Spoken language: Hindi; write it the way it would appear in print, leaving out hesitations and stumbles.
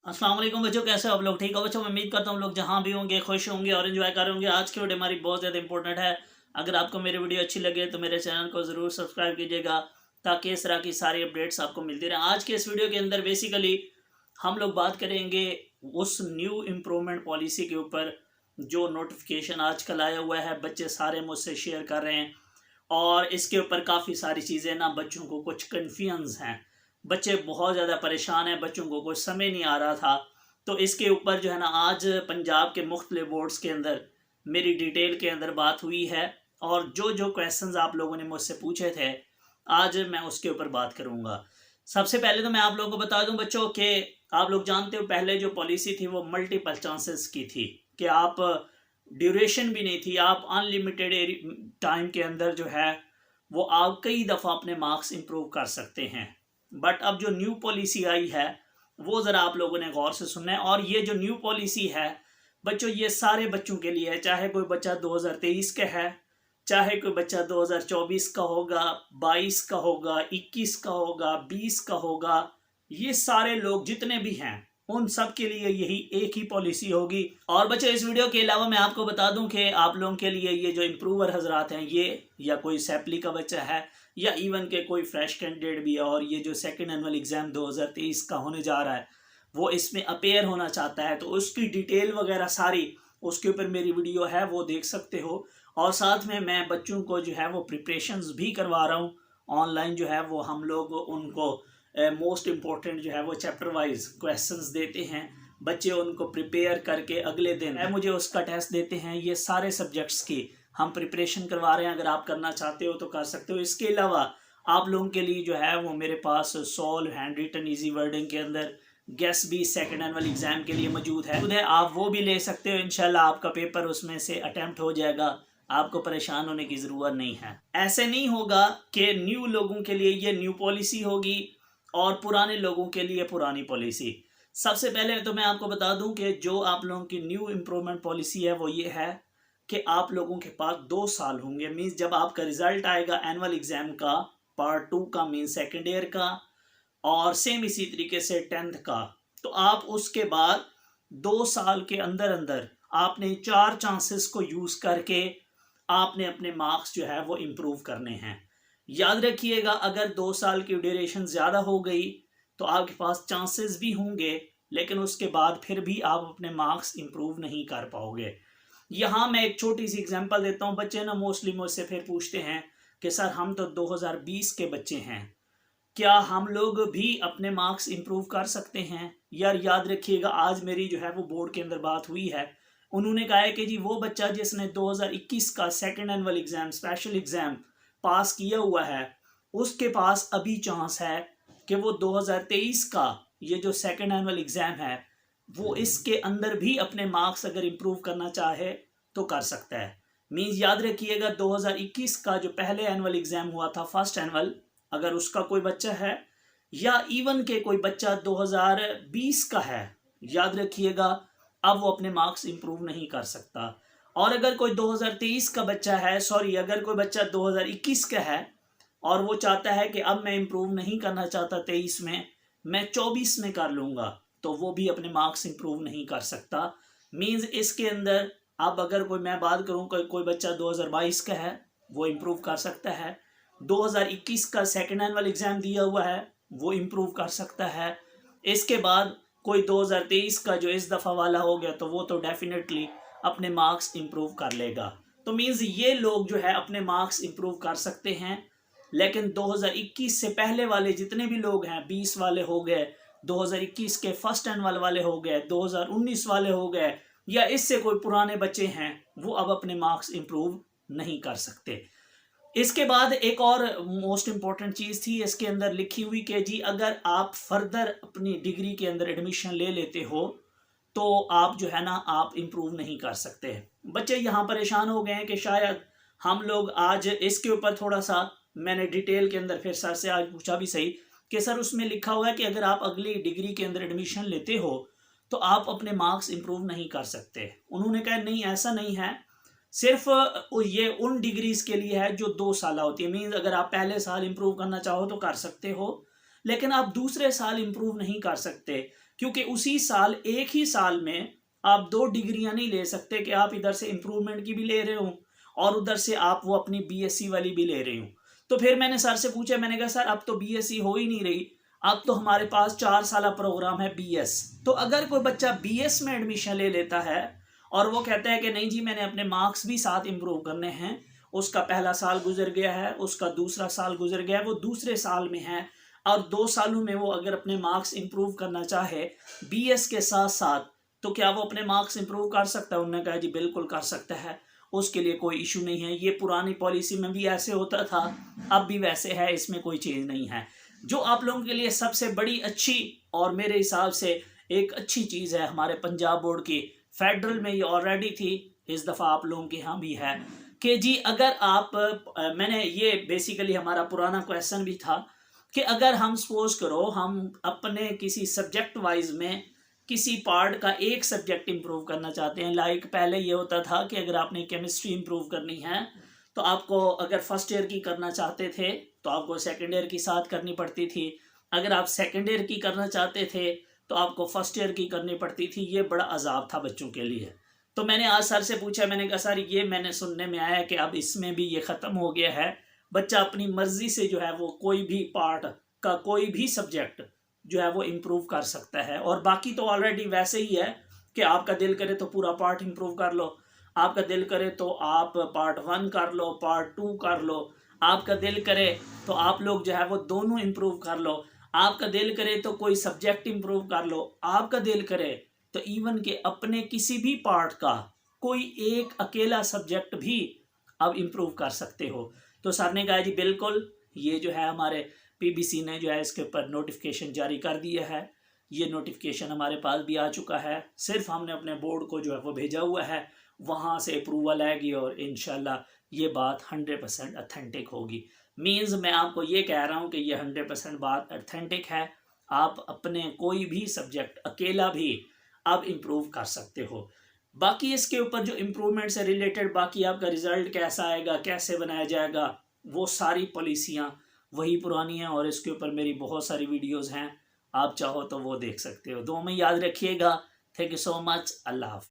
अस्सलाम वालेकुम बच्चों, कैसे हो आप लोग? ठीक हो बच्चों? मैं उम्मीद करता हूँ लोग जहाँ भी होंगे खुश होंगे और एंजॉय कर रहे होंगे। आज की वीडियो हमारी बहुत ज़्यादा इंपॉर्टेंट है। अगर आपको मेरी वीडियो अच्छी लगे तो मेरे चैनल को ज़रूर सब्सक्राइब कीजिएगा ताकि इस तरह की सारी अपडेट्स आपको मिलती रहे। आज के इस वीडियो के अंदर बेसिकली हम लोग बात करेंगे उस न्यू इम्प्रूवमेंट पॉलिसी के ऊपर जो नोटिफिकेशन आजकल आया हुआ है, बच्चे सारे मुझसे शेयर कर रहे हैं। और इसके ऊपर काफ़ी सारी चीज़ें ना बच्चों को कुछ कन्फ्यूजन्स हैं, बच्चे बहुत ज़्यादा परेशान हैं, बच्चों को कुछ समझ नहीं आ रहा था। तो इसके ऊपर जो है ना आज पंजाब के मुख्तलिफ बोर्ड्स के अंदर मेरी डिटेल के अंदर बात हुई है और जो जो क्वेश्चंस आप लोगों ने मुझसे पूछे थे आज मैं उसके ऊपर बात करूँगा। सबसे पहले तो मैं आप लोगों को बता दूं बच्चों कि आप लोग जानते हो पहले जो पॉलिसी थी वो मल्टीपल चांसेस की थी कि आप ड्यूरेशन भी नहीं थी, आप अनलिमिटेड टाइम के अंदर जो है वो आप कई दफ़ा अपने मार्क्स इंप्रूव कर सकते हैं। बट अब जो न्यू पॉलिसी आई है वो ज़रा आप लोगों ने गौर से सुनना है। और ये जो न्यू पॉलिसी है बच्चों ये सारे बच्चों के लिए है, चाहे कोई बच्चा 2023 का है, चाहे कोई बच्चा 2024 का होगा, 22 का होगा, 21 का होगा, 20 का होगा। ये सारे लोग जितने भी हैं उन सब के लिए यही एक ही पॉलिसी होगी। और बच्चों इस वीडियो के अलावा मैं आपको बता दूं कि आप लोगों के लिए ये जो इम्प्रूवर हजरात हैं ये या कोई सैपली का बच्चा है या इवन के कोई फ्रेश कैंडिडेट भी है और ये जो सेकेंड एनुअल एग्ज़ाम 2023 का होने जा रहा है वो इसमें अपेयर होना चाहता है तो उसकी डिटेल वगैरह सारी उसके ऊपर मेरी वीडियो है वो देख सकते हो। और साथ में मैं बच्चों को जो है वो प्रिपरेशंस भी करवा रहा हूँ ऑनलाइन। जो है वो हम लोग उनको मोस्ट इम्पोर्टेंट जो है वो चैप्टर वाइज क्वेश्चंस देते हैं, बच्चे उनको प्रिपेयर करके अगले दिन मुझे उसका टेस्ट देते हैं। ये सारे सब्जेक्ट्स की हम प्रिपरेशन करवा रहे हैं, अगर आप करना चाहते हो तो कर सकते हो। इसके अलावा आप लोगों के लिए जो है वो मेरे पास solve handwritten easy wording के अंदर गेस भी सेकेंड एनुअल एग्जाम के लिए मौजूद है, आप वो भी ले सकते हो। इंशाल्लाह आपका पेपर उसमें से अटेम्प्ट हो जाएगा, आपको परेशान होने की ज़रूरत नहीं है। ऐसे नहीं होगा कि न्यू लोगों के लिए ये न्यू पॉलिसी होगी और पुराने लोगों के लिए पुरानी पॉलिसी। सबसे पहले तो मैं आपको बता दूं कि जो आप लोगों की न्यू इम्प्रूवमेंट पॉलिसी है वो ये है कि आप लोगों के पास 2 साल होंगे। मीन्स जब आपका रिजल्ट आएगा एनुअल एग्जाम का पार्ट 2 का, मीन्स सेकेंड ईयर का, और सेम इसी तरीके से 10th का, तो आप उसके बाद 2 साल के अंदर अंदर आपने 4 चांसेस को यूज करके आपने अपने मार्क्स जो है वो इम्प्रूव करने हैं। याद रखिएगा अगर 2 साल की ड्यूरेशन ज़्यादा हो गई तो आपके पास चांसेस भी होंगे लेकिन उसके बाद फिर भी आप अपने मार्क्स इम्प्रूव नहीं कर पाओगे। यहाँ मैं एक छोटी सी एग्जांपल देता हूँ। बच्चे ना मोस्टली मुझसे फिर पूछते हैं कि सर हम तो 2020 के बच्चे हैं, क्या हम लोग भी अपने मार्क्स इंप्रूव कर सकते हैं? यार याद रखिएगा आज मेरी जो है वो बोर्ड के अंदर बात हुई है, उन्होंने कहा है कि जी वो बच्चा जिसने 2021 का second annual exam special exam pass किया हुआ है उसके पास अभी चांस है कि वो 2023 का ये जो सेकेंड एनुअल एग्ज़ाम है वो इसके अंदर भी अपने मार्क्स अगर इम्प्रूव करना चाहे तो कर सकता है। मीन्स याद रखिएगा 2021 का जो पहले एनुअल एग्ज़ाम हुआ था फर्स्ट एनुअल, अगर उसका कोई बच्चा है या इवन के कोई बच्चा 2020 का है, याद रखिएगा अब वो अपने मार्क्स इंप्रूव नहीं कर सकता। और अगर कोई 2023 का बच्चा है, सॉरी अगर कोई बच्चा 2021 का है और वो चाहता है कि अब मैं इंप्रूव नहीं करना चाहता 23 में, मैं 24 में कर लूँगा, तो वो भी अपने मार्क्स इंप्रूव नहीं कर सकता। मीन्स इसके अंदर अब अगर कोई मैं बात करूँ कोई बच्चा 2022 का है वो इम्प्रूव कर सकता है, 2021 का सेकेंड एनुअल एग्ज़ाम दिया हुआ है वो इम्प्रूव कर सकता है। इसके बाद कोई 2023 का जो इस दफ़ा वाला हो गया तो वो तो डेफिनेटली अपने मार्क्स इम्प्रूव कर लेगा। तो मीन्स ये लोग जो है अपने मार्क्स इम्प्रूव कर सकते हैं। लेकिन 2021 से पहले वाले जितने भी लोग हैं, 20 वाले हो गए, 2021 के फर्स्ट एनुअल वाले हो गए, 2019 वाले हो गए, या इससे कोई पुराने बच्चे हैं, वो अब अपने मार्क्स इम्प्रूव नहीं कर सकते। इसके बाद एक और मोस्ट इम्पॉर्टेंट चीज़ थी इसके अंदर लिखी हुई कि जी अगर आप फर्दर अपनी डिग्री के अंदर एडमिशन ले लेते हो तो आप जो है ना आप इम्प्रूव नहीं कर सकते। बच्चे यहाँ परेशान हो गए हैं कि शायद हम लोग आज इसके ऊपर थोड़ा सा मैंने डिटेल के अंदर फिर सर से आज पूछा भी सही कि सर उसमें लिखा हुआ है कि अगर आप अगली डिग्री के अंदर एडमिशन लेते हो तो आप अपने मार्क्स इम्प्रूव नहीं कर सकते। उन्होंने कहा नहीं ऐसा नहीं है, सिर्फ ये उन डिग्रीज के लिए है जो 2 साल होती है। मीन्स अगर आप पहले साल इंप्रूव करना चाहो तो कर सकते हो लेकिन आप दूसरे साल इंप्रूव नहीं कर सकते। क्योंकि उसी साल, एक ही साल में आप 2 डिग्रियां नहीं ले सकते कि आप इधर से इम्प्रूवमेंट की भी ले रहे हो और उधर से आप वो अपनी बीएससी वाली भी ले रहे हो। तो फिर मैंने सर से पूछा, मैंने कहा सर अब तो बीएससी हो ही नहीं रही, अब तो हमारे पास 4 साल प्रोग्राम है बीएस। तो अगर कोई बच्चा बीएस में एडमिशन ले लेता है और वो कहता है कि नहीं जी मैंने अपने मार्क्स भी साथ इम्प्रूव करने हैं, उसका पहला साल गुजर गया है, उसका दूसरा साल गुजर गया है, वो दूसरे साल में है और 2 सालों में वो अगर अपने मार्क्स इंप्रूव करना चाहे बीएस के साथ साथ, तो क्या वो अपने मार्क्स इंप्रूव कर सकता है? उन्होंने कहा जी बिल्कुल कर सकता है, उसके लिए कोई इशू नहीं है। ये पुरानी पॉलिसी में भी ऐसे होता था, अब भी वैसे है, इसमें कोई चेंज नहीं है। जो आप लोगों के लिए सबसे बड़ी अच्छी और मेरे हिसाब से एक अच्छी चीज़ है हमारे पंजाब बोर्ड की, फेडरल में ये ऑलरेडी थी, इस दफ़ा आप लोगों के यहाँ भी है कि जी अगर आप मैंने ये बेसिकली हमारा पुराना क्वेश्चन भी था कि अगर हम सपोज करो हम अपने किसी सब्जेक्ट वाइज में किसी पार्ट का एक सब्जेक्ट इंप्रूव करना चाहते हैं, लाइक पहले ये होता था कि अगर आपने केमिस्ट्री इंप्रूव करनी है तो आपको, अगर फर्स्ट ईयर की करना चाहते थे तो आपको सेकेंड ईयर की साथ करनी पड़ती थी, अगर आप सेकेंड ईयर की करना चाहते थे तो आपको फर्स्ट ईयर की करनी पड़ती थी। ये बड़ा अजाब था बच्चों के लिए। तो मैंने आज सर से पूछा, मैंने कहा सर ये मैंने सुनने में आया कि अब इसमें भी ये ख़त्म हो गया है, बच्चा अपनी मर्जी से जो है वो कोई भी पार्ट का कोई भी सब्जेक्ट जो है वो इम्प्रूव कर सकता है। और बाकी तो ऑलरेडी वैसे ही है कि आपका दिल करे तो पूरा पार्ट इम्प्रूव कर लो, आपका दिल करे तो आप पार्ट 1 कर लो, पार्ट 2 कर लो, आपका दिल करे तो आप लोग जो है वो दोनों इम्प्रूव कर लो, आपका दिल करे तो कोई सब्जेक्ट इम्प्रूव कर लो, आपका दिल करे तो इवन के अपने किसी भी पार्ट का कोई एक अकेला सब्जेक्ट भी आप इम्प्रूव कर सकते हो। तो सर ने कहा जी बिल्कुल, ये जो है हमारे पीबीसी ने जो है इसके ऊपर नोटिफिकेशन जारी कर दिया है, ये नोटिफिकेशन हमारे पास भी आ चुका है, सिर्फ हमने अपने बोर्ड को जो है वो भेजा हुआ है, वहाँ से अप्रूवल आएगी और इंशाल्लाह ये बात 100% अथेंटिक होगी। मीन्स मैं आपको ये कह रहा हूँ कि ये 100% बात अथेंटिक है, आप अपने कोई भी सब्जेक्ट अकेला भी आप इम्प्रूव कर सकते हो। बाकी इसके ऊपर जो इम्प्रूवमेंट से रिलेटेड बाकी आपका रिज़ल्ट कैसा आएगा, कैसे बनाया जाएगा, वो सारी पॉलिसियाँ वही पुरानी हैं और इसके ऊपर मेरी बहुत सारी वीडियोस हैं, आप चाहो तो वो देख सकते हो। दुआ में याद रखिएगा। Thank you so much. अल्लाह हाफ़िज़।